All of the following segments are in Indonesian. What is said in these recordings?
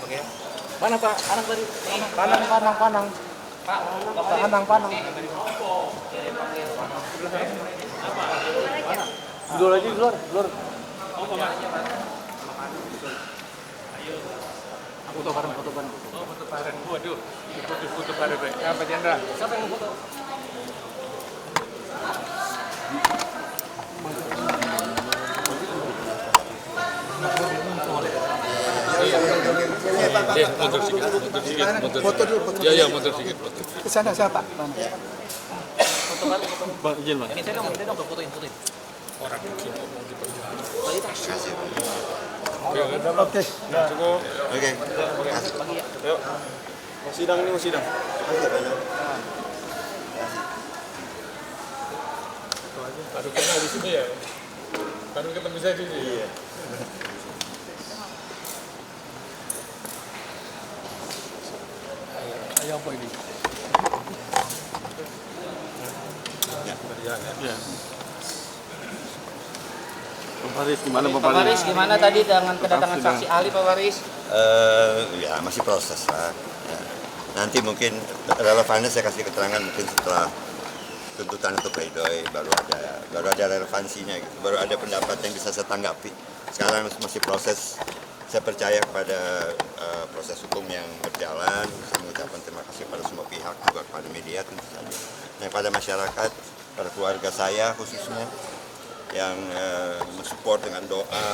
Oke. Mana Pak? Anak tadi. Panang. Pak. Panang. Di luar aja, di luar. Foto bareng. Oh, foto bareng. Waduh. Foto bareng. Pak Chandra. Siapa yang mau foto? Mundur sedikit. Foto dulu. Ya, mundur sedikit. Ke sana siapa? Mana? Foto bareng. Bang, izin, Bang. Ini saya dong, fotoin. Orang begini ngomong di perjalanan. Oke. Cukup. Oke. Yuk. Mau sidang. Baru kenal di sini ya. Baru ketemu saya di sini. Iya. Ayo apa ini? Ya. Pak Faris, gimana tadi dengan kedatangan saksi ahli Pak Faris? Ya masih proses lah. Ya. Nanti mungkin relevannya saya kasih keterangan mungkin setelah tuntutan itu pledoi baru ada relevansinya gitu. Baru ada pendapat yang bisa saya tanggapi. Sekarang masih proses. Saya percaya kepada proses hukum yang berjalan. Saya mengucapkan terima kasih pada semua pihak, juga kepada media tentu saja. Nah, pada masyarakat, pada keluarga saya khususnya yang mensupport dengan doa,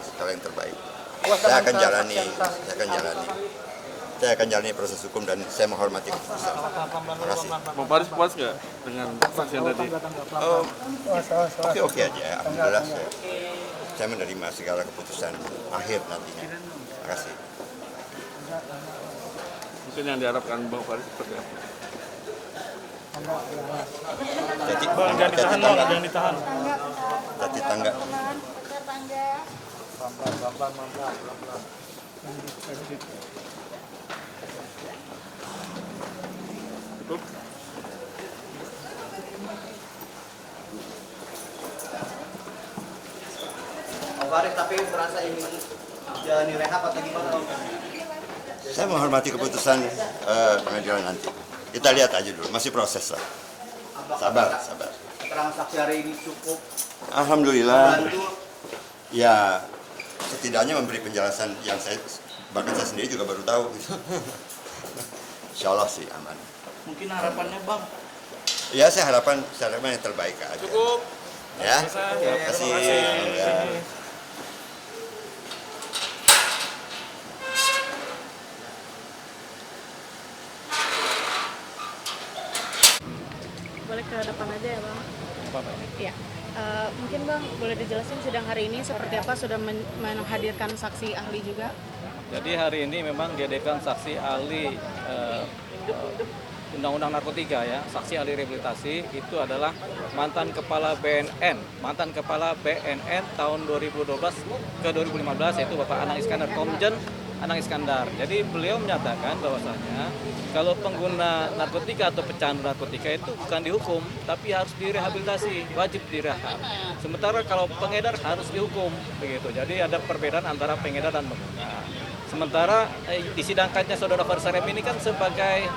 segala yang terbaik. Saya akan jalani proses hukum dan saya menghormati keputusan. Terima kasih. Bang Faris puas nggak dengan saksian tadi? Oke aja, alhamdulillah saya menerima segala keputusan akhir nantinya. Terima kasih. Mungkin yang diharapkan Bang Faris seperti apa? Jangan ditahan. Jati tangga. Cukup? Pak Faris tapi merasa ingin jalani rehab atau gimana? Saya menghormati keputusan pengadilan nanti. Kita lihat aja dulu, masih proses lah. Sabar. Keterangan saksi hari ini cukup Alhamdulillah. membantu. Ya, setidaknya memberi penjelasan yang bahkan saya sendiri juga baru tahu. Insya Allah sih aman. Mungkin harapannya Bang. Ya, saya harapkan yang terbaik aja. Cukup. Ya, terima kasih. Ya. Boleh ke depan aja ya Bang? Iya. Mungkin Bang boleh dijelasin sidang hari ini seperti apa, sudah menghadirkan saksi ahli juga? Jadi hari ini memang dihadirkan saksi ahli Undang-Undang Narkotika ya, saksi ahli rehabilitasi itu adalah mantan kepala BNN tahun 2012 ke 2015 yaitu Bapak Anang Iskandar, Komjen Anang Iskandar. Jadi beliau menyatakan bahwasanya kalau pengguna narkotika atau pecandu narkotika itu bukan dihukum, tapi harus direhabilitasi, wajib direhab. Sementara kalau pengedar harus dihukum, begitu. Jadi ada perbedaan antara pengedar dan pengguna. Sementara disidangkannya saudara Faris Sarem ini kan sebagai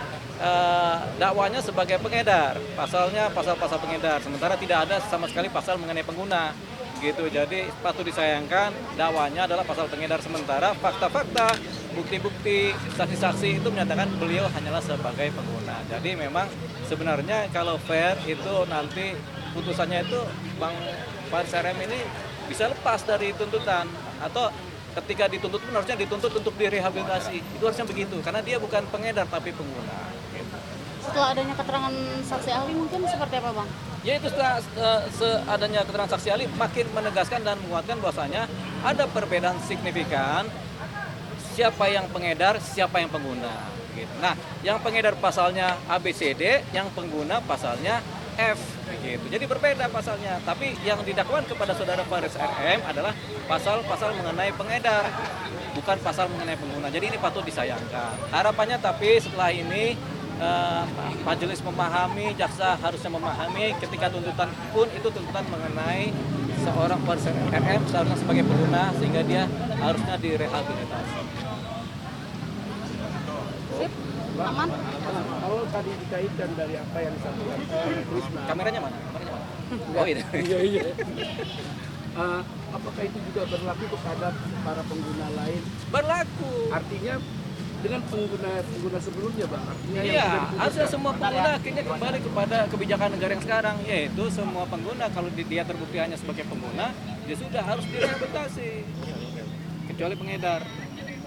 dakwanya sebagai pengedar, pasalnya pasal-pasal pengedar. Sementara tidak ada sama sekali pasal mengenai pengguna. Gitu, jadi patut disayangkan dakwanya adalah pasal pengedar, sementara fakta-fakta, bukti-bukti, saksi-saksi itu menyatakan beliau hanyalah sebagai pengguna. Jadi memang sebenarnya kalau fair itu nanti putusannya itu Bang Faris Sarem ini bisa lepas dari tuntutan, atau ketika dituntut pun harusnya dituntut untuk direhabilitasi. Itu harusnya begitu, karena dia bukan pengedar tapi pengguna. Gitu. Setelah adanya keterangan saksi ahli mungkin seperti apa Bang? Ya itu setelah seadanya keterangan saksi ahli makin menegaskan dan menguatkan bahwasanya ada perbedaan signifikan siapa yang pengedar, siapa yang pengguna. Gitu. Nah, yang pengedar pasalnya ABCD, yang pengguna pasalnya F. Gitu. Jadi berbeda pasalnya. Tapi yang didakwakan kepada saudara Faris RM adalah pasal-pasal mengenai pengedar, bukan pasal mengenai pengguna. Jadi ini patut disayangkan. Harapannya tapi setelah ini majelis memahami, jaksa harusnya memahami ketika tuntutan pun itu tuntutan mengenai seorang Faris RM seharusnya sebagai pengguna, sehingga dia harusnya direhabilitasi. aman. Kalau tadi dikaitkan dari apa yang disampaikan Krisna, Kameranya mana? Kameranya mana? Oh ini. iya. Apakah itu juga berlaku kepada para pengguna lain? Berlaku. Artinya dengan pengguna sebelumnya, Bang. Artinya yang Iya, sudah diputuskan. harusnya semua pengguna akhirnya kembali kepada kebijakan negara yang sekarang, yaitu semua pengguna kalau dia terbukti hanya sebagai pengguna, dia sudah harus direhabilitasi, kecuali pengedar.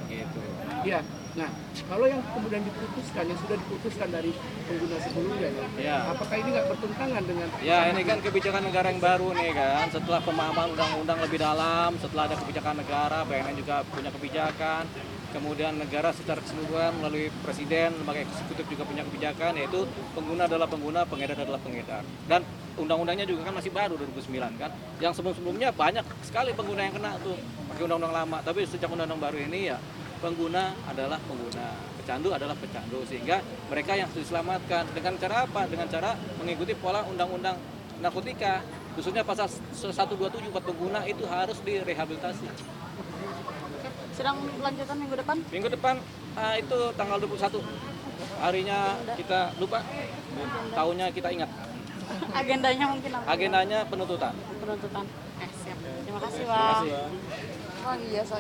Gitu. Iya. Nah, kalau yang kemudian diputuskan, yang sudah diputuskan dari pengguna sebelumnya, Ya. apakah ini nggak bertentangan dengan? Ya, ini kan kebijakan negara yang baru nih kan. Setelah pemahaman undang-undang lebih dalam, setelah ada kebijakan negara, BNN juga punya kebijakan. Kemudian negara secara keseluruhan melalui presiden, lembaga eksekutif juga punya kebijakan, yaitu pengguna adalah pengguna, pengedar adalah pengedar. Dan undang-undangnya juga kan masih baru 2009 kan. Yang sebelum-sebelumnya banyak sekali pengguna yang kena tuh pakai undang-undang lama. Tapi sejak undang-undang baru ini ya pengguna adalah pengguna, pecandu adalah pecandu, sehingga mereka yang harus diselamatkan dengan cara apa? Dengan cara mengikuti pola undang-undang narkotika, khususnya pasal 127 buat pengguna itu harus direhabilitasi. Sidang lanjutan minggu depan. Minggu depan itu tanggal 21, harinya kita lupa, tahunnya kita ingat. Agendanya mungkin apa? Agendanya penuntutan. Penuntutan. Siap. Terima kasih, Terima Bang. kasih. Oh iya, so